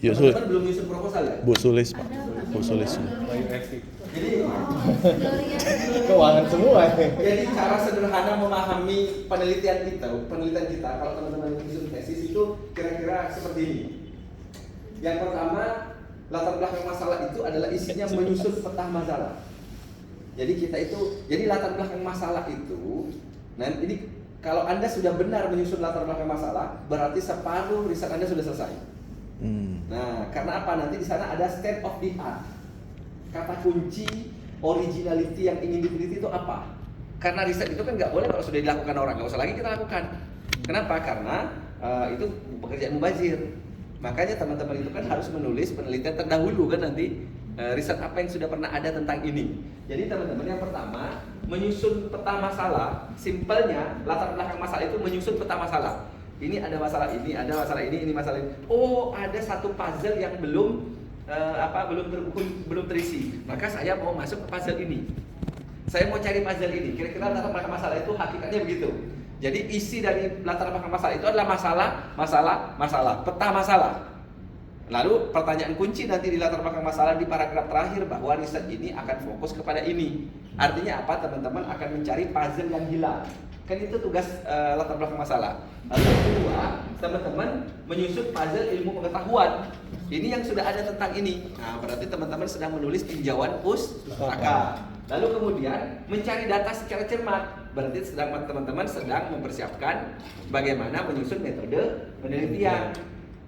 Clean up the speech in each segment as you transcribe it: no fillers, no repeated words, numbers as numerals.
Yuk Teman-teman belum nyusun proposal ya? Bu Sulis Pak. Bu Sulis. Jadi Keuangan semua. Jadi cara sederhana memahami penelitian kita kalau teman-teman menyusun tesis itu kira-kira seperti ini. Yang pertama, latar belakang masalah itu adalah isinya menyusun peta masalah. Jadi latar belakang masalah itu, nah ini kalau Anda sudah benar menyusun latar belakang masalah, berarti separuh riset Anda sudah selesai. Nah, karena apa? Nanti di sana ada state of the art. Kata kunci originality yang ingin diteliti itu apa? Karena riset itu kan nggak boleh kalau sudah dilakukan orang, nggak usah lagi kita lakukan. Kenapa? Karena itu pekerjaan mubazir. Makanya teman-teman itu kan harus menulis penelitian terdahulu kan nanti riset apa yang sudah pernah ada tentang ini. Jadi teman-teman yang pertama menyusun peta masalah. Simpelnya latar belakang masalah itu menyusun peta masalah. Ini ada masalah ini, ada masalah ini masalah ini. Oh, ada satu puzzle yang belum belum terisi. Maka saya mau masuk ke puzzle ini. Saya mau cari puzzle ini. Kira-kira latar belakang masalah itu hakikatnya begitu. Jadi isi dari latar belakang masalah itu adalah masalah, peta masalah. Lalu pertanyaan kunci nanti di latar belakang masalah di paragraf terakhir bahwa riset ini akan fokus kepada ini. Artinya apa? Teman-teman akan mencari puzzle yang hilang. Kan itu tugas latar belakang masalah. Lalu yang kedua, teman-teman menyusun puzzle ilmu pengetahuan. Ini yang sudah ada tentang ini. Nah, berarti teman-teman sedang menulis tinjauan pustaka. Lalu kemudian mencari data secara cermat. Berarti teman-teman sedang mempersiapkan bagaimana menyusun metode penelitian.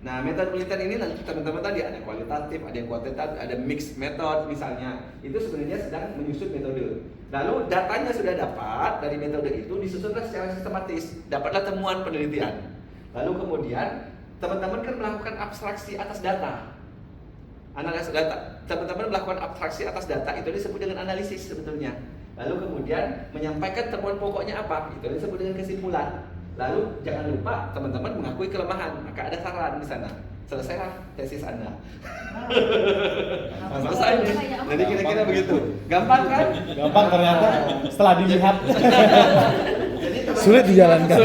Nah, metode penelitian ini nanti teman-teman tadi ada kualitatif, ada yang kuantitatif, ada mixed method misalnya. Itu sebenarnya sedang menyusun metode. Lalu datanya sudah dapat dari metode itu disusunlah secara sistematis. Dapatlah temuan penelitian. Lalu kemudian teman-teman kan melakukan abstraksi atas data. Analisis data. Teman-teman melakukan abstraksi atas data itu disebut dengan analisis sebetulnya. Lalu kemudian menyampaikan temuan pokoknya apa? Itu disebut dengan kesimpulan. Lalu jangan lupa teman-teman mengakui kelemahan. Maka ada saran di sana. Selesailah tesis Anda. Selesai nih. Jadi kira-kira begitu. Gampang kan? Gampang ternyata setelah dilihat. Jadi Sulit dijalankan.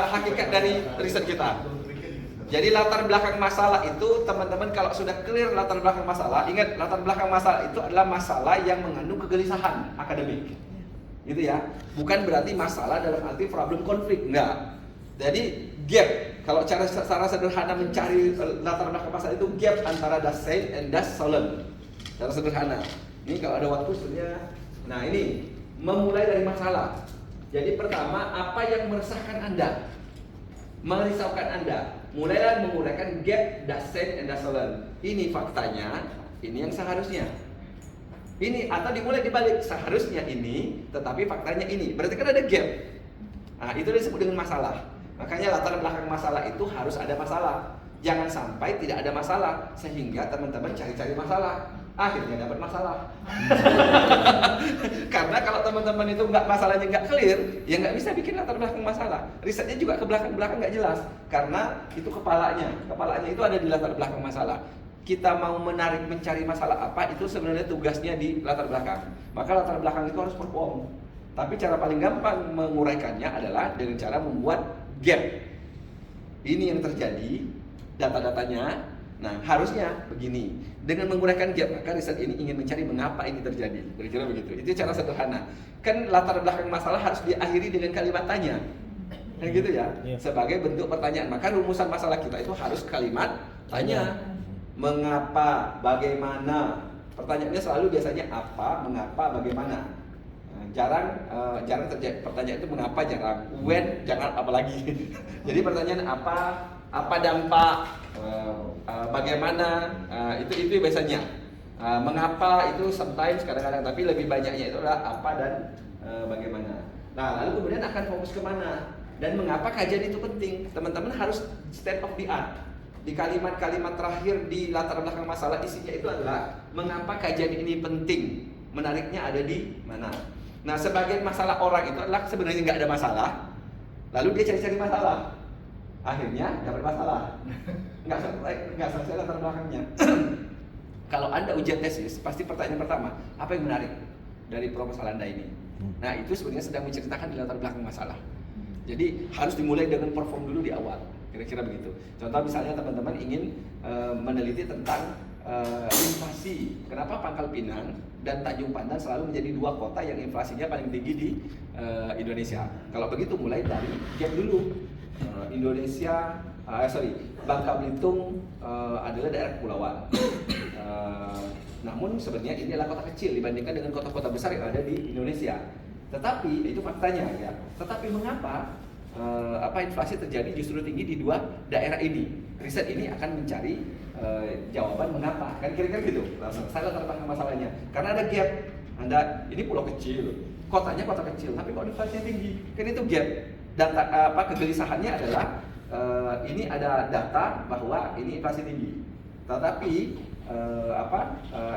Hakikat dari riset kita. Jadi latar belakang masalah itu teman-teman kalau sudah clear latar belakang masalah, ingat latar belakang masalah itu adalah masalah yang mengandung kegelisahan akademik. Gitu ya. Bukan berarti masalah dalam arti problem konflik, enggak. Jadi gap, kalau cara sederhana mencari latar belakang masalah itu gap antara das Sein and das Sollen. Cara sederhana. Ini kalau ada waktu sebenarnya. Nah, ini memulai dari masalah. Jadi pertama, apa yang meresahkan Anda? Merisaukan Anda. Mulailah menguraikan gap das Sein and das Sollen. Ini faktanya, ini yang seharusnya. Ini atau dimulai dibalik, seharusnya ini, tetapi faktanya ini. Berarti kan ada gap. Nah, itu disebut dengan masalah. Makanya latar belakang masalah itu harus ada masalah. Jangan sampai tidak ada masalah sehingga teman-teman cari-cari masalah. Akhirnya dapat masalah. Karena kalau teman-teman itu masalahnya nggak clear, ya nggak bisa bikin latar belakang masalah. Risetnya juga ke belakang-belakang nggak jelas, karena itu kepalanya itu ada di latar belakang masalah. Kita mau mencari masalah apa, itu sebenarnya tugasnya di latar belakang. Maka latar belakang itu harus perform. Tapi cara paling gampang menguraikannya adalah dengan cara membuat gap. Ini yang terjadi, data-datanya. Nah, harusnya begini. Dengan menguraikan gap, maka riset ini ingin mencari mengapa ini terjadi. Kira-kira begitu. Itu cara sederhana. Kan latar belakang masalah harus diakhiri dengan kalimat tanya. Kan gitu ya? Sebagai bentuk pertanyaan. Maka rumusan masalah kita itu harus kalimat tanya. Mengapa, bagaimana. Pertanyaannya selalu biasanya apa, mengapa, bagaimana. Nah, jarang terjadi pertanyaan itu mengapa, jarang. When, jangan apalagi. Jadi pertanyaan apa dampak, bagaimana, itu biasanya. Mengapa itu sometimes kadang-kadang, tapi lebih banyaknya itu adalah apa dan bagaimana. Nah, lalu kemudian akan fokus kemana dan mengapa kajian itu penting. Teman-teman harus state of the art. Di kalimat-kalimat terakhir di latar belakang masalah isinya itu adalah mengapa kajian ini penting. Menariknya ada di mana. Nah, sebagian masalah orang itu adalah sebenarnya nggak ada masalah, lalu dia cari-cari masalah, akhirnya dapat masalah. Nggak selesai latar belakangnya. Kalau Anda ujian tesis, pasti pertanyaan pertama, apa yang menarik dari proposal Anda ini? Nah, itu sebenarnya sedang menceritakan di latar belakang masalah. Jadi harus dimulai dengan perform dulu di awal, kira-kira begitu. Contoh misalnya teman-teman ingin meneliti tentang inflasi. Kenapa Pangkal Pinang dan Tanjung Pandan selalu menjadi dua kota yang inflasinya paling tinggi di Indonesia? Kalau begitu mulai dari gap dulu. Bangka Belitung adalah daerah kepulauan. Namun sebenarnya ini adalah kota kecil dibandingkan dengan kota-kota besar yang ada di Indonesia. Tetapi itu faktanya ya. Tetapi mengapa inflasi terjadi justru tinggi di dua daerah ini? Riset ini akan mencari jawaban mengapa. Kan kira-kira gitu. Saya latar belakang masalahnya. Karena ada gap. Ini pulau kecil, kotanya kota kecil, tapi kok inflasinya tinggi? Kan itu gap. Data kegelisahannya adalah ini ada data bahwa ini inflasi tinggi. Tetapi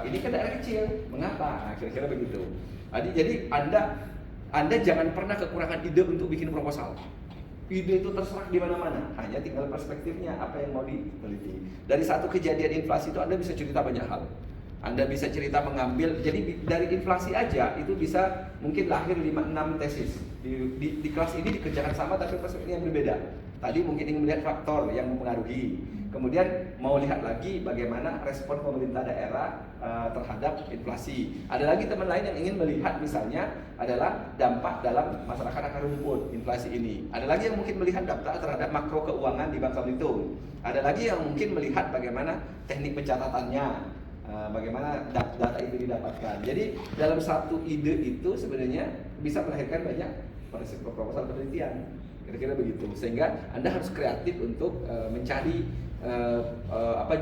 ini kan daerah kecil. Mengapa? Nah, kira-kira begitu. Jadi Anda jangan pernah kekurangan ide untuk bikin proposal. Ide itu terserah di mana-mana, hanya tinggal perspektifnya apa yang mau diteliti. Dari satu kejadian inflasi itu Anda bisa cerita banyak hal. Anda bisa cerita mengambil, jadi dari inflasi aja itu bisa mungkin lahir 5-6 tesis. Di kelas ini dikerjakan sama tapi perspektifnya yang berbeda. Tadi mungkin ingin melihat faktor yang mempengaruhi. Kemudian mau lihat lagi bagaimana respon pemerintah daerah terhadap inflasi. Ada lagi teman lain yang ingin melihat misalnya adalah dampak dalam masyarakat akar rumput inflasi ini. Ada lagi yang mungkin melihat dampak terhadap makro keuangan di Bangka Belitung. Ada lagi yang mungkin melihat bagaimana teknik pencatatannya, bagaimana data itu didapatkan. Jadi dalam satu ide itu sebenarnya bisa melahirkan banyak proposal penelitian. Kira-kira begitu. Sehingga Anda harus kreatif untuk mencari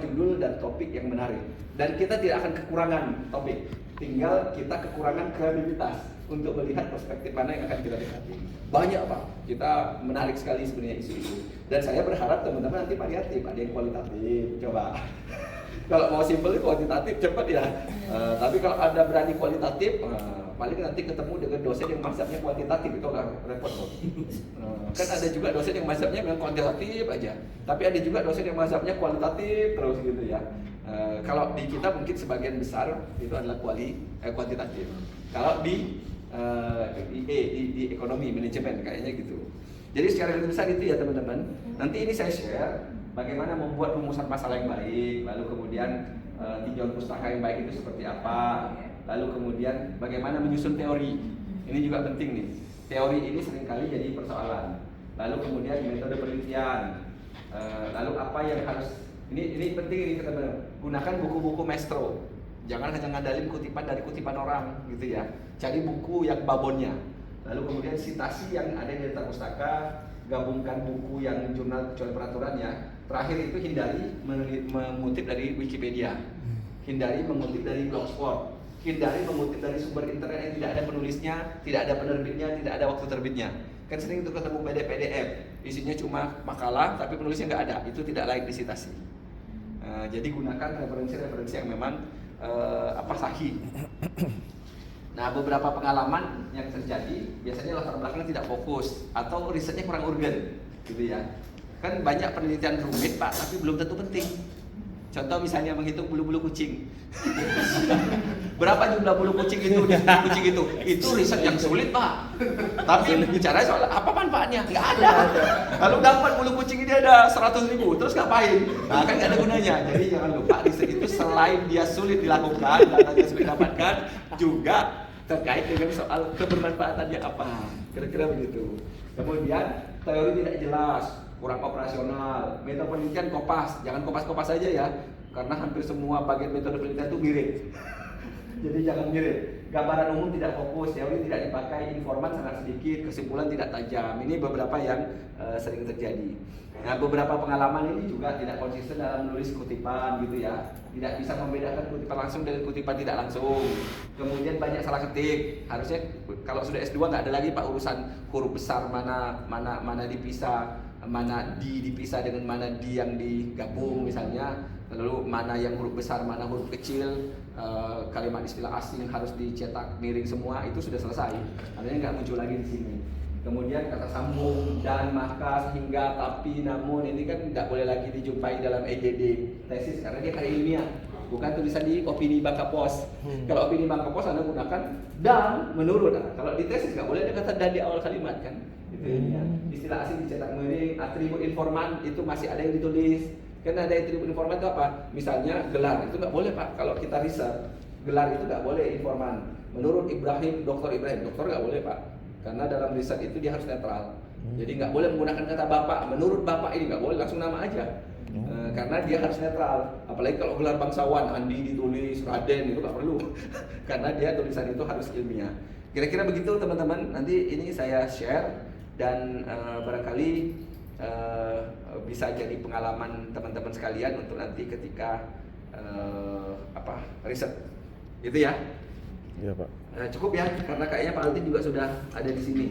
judul dan topik yang menarik. Dan kita tidak akan kekurangan topik, tinggal kita kekurangan kreativitas untuk melihat perspektif mana yang akan kita dekati. Banyak Pak, kita menarik sekali sebenarnya isu-isu. Dan saya berharap teman-teman nanti variatif, ada yang kualitatif, coba. Kalau mau simple kuantitatif cepat ya. Tapi kalau Anda berani kualitatif, paling nanti ketemu dengan dosen yang mazhabnya kuantitatif, itu agak repot kok. Kan ada juga dosen yang mazhabnya memang kuantitatif aja, tapi ada juga dosen yang mazhabnya kualitatif terus gitu ya. Kalau di kita mungkin sebagian besar itu adalah kuantitatif. Kalau di ekonomi manajemen kayaknya gitu. Jadi secara besar itu ya teman-teman. Nanti ini saya share bagaimana membuat rumusan masalah yang baik, lalu kemudian tinjauan pustaka yang baik itu seperti apa. Lalu kemudian bagaimana menyusun teori. Ini juga penting nih. Teori ini seringkali jadi persoalan. Lalu kemudian metode penelitian. Lalu apa yang harus ini penting ini teman-teman. Gunakan buku-buku maestro. Jangan hanya ngandalin kutipan dari kutipan orang gitu ya. Cari buku yang babonnya. Lalu kemudian citasi yang ada di daftar pustaka, gabungkan buku yang jurnal kecuali peraturan ya. Terakhir itu hindari mengutip dari Wikipedia. Hindari mengutip dari Blogspot. Hindari mengutip dari sumber internet yang tidak ada penulisnya, tidak ada penerbitnya, tidak ada waktu terbitnya. Kan sering itu ketemu PDF, isinya cuma makalah tapi penulisnya nggak ada, itu tidak layak disitasi. Jadi gunakan referensi-referensi yang memang sahih. Nah, beberapa pengalaman yang terjadi biasanya latar belakangnya tidak fokus atau risetnya kurang urgen, gitu ya. Kan banyak penelitian rumit Pak, tapi belum tentu penting. Contoh misalnya menghitung bulu-bulu kucing. Berapa jumlah bulu kucing itu di kucing itu? Itu riset yang sulit Pak. Tapi bicara soal apa manfaatnya? Nggak ada. Kalau dapat bulu kucing ini ada 100.000, terus ngapain? Nah, kan nggak ada gunanya. Jadi jangan lupa riset itu selain dia sulit dilakukan, datanya sulit didapatkan, juga terkait dengan soal kebermanfaatannya apa. Kira-kira begitu. Kemudian teori tidak jelas, kurang operasional, metode penelitian kopas, jangan kopas-kopas saja ya, karena hampir semua bagian metode penelitian itu mirip. Jadi jangan mirip. Gambaran umum tidak fokus, teori tidak dipakai, informan sangat sedikit, kesimpulan tidak tajam. Ini beberapa yang sering terjadi. Nah, beberapa pengalaman ini juga tidak konsisten dalam menulis kutipan gitu ya. Tidak bisa membedakan kutipan langsung dengan kutipan tidak langsung. Kemudian banyak salah ketik. Harusnya kalau sudah S2 nggak ada lagi Pak urusan huruf besar mana dipisah, mana dipisah dengan mana di yang digabung misalnya. Lalu mana yang huruf besar, mana huruf kecil, kalimat istilah asing harus dicetak miring semua, itu sudah selesai. Artinya nggak muncul lagi di sini. kemudian kata sambung, dan, maka, sehingga, tapi, namun, ini kan nggak boleh lagi dijumpai dalam EJD tesis karena dia karya ilmiah, bukan tulisan di opini Bangka Pos. Kalau opini Bangka Pos Anda gunakan dan, menurut. Nah, kalau di tesis nggak boleh ada kata dan di awal kalimat kan. Itu ilmiah. Istilah asing dicetak miring, atribut informan itu masih ada yang ditulis. Kan ada atribut informan itu apa? Misalnya gelar, itu nggak boleh Pak. Kalau kita riset, gelar itu nggak boleh informan. Menurut Ibrahim, Dr. Ibrahim, dokter nggak boleh Pak. Karena dalam riset itu dia harus netral. Jadi nggak boleh menggunakan kata bapak. Menurut bapak ini nggak boleh, langsung nama aja. Karena dia harus netral. Apalagi kalau gelar bangsawan, Andi ditulis, Raden, itu nggak perlu. Karena dia tulisan itu harus ilmiah. Kira-kira begitu teman-teman. Nanti ini saya share dan barangkali bisa jadi pengalaman teman-teman sekalian untuk nanti ketika riset. Itu ya. Iya Pak. Cukup ya, karena kayaknya Pak Altin juga sudah ada di sini.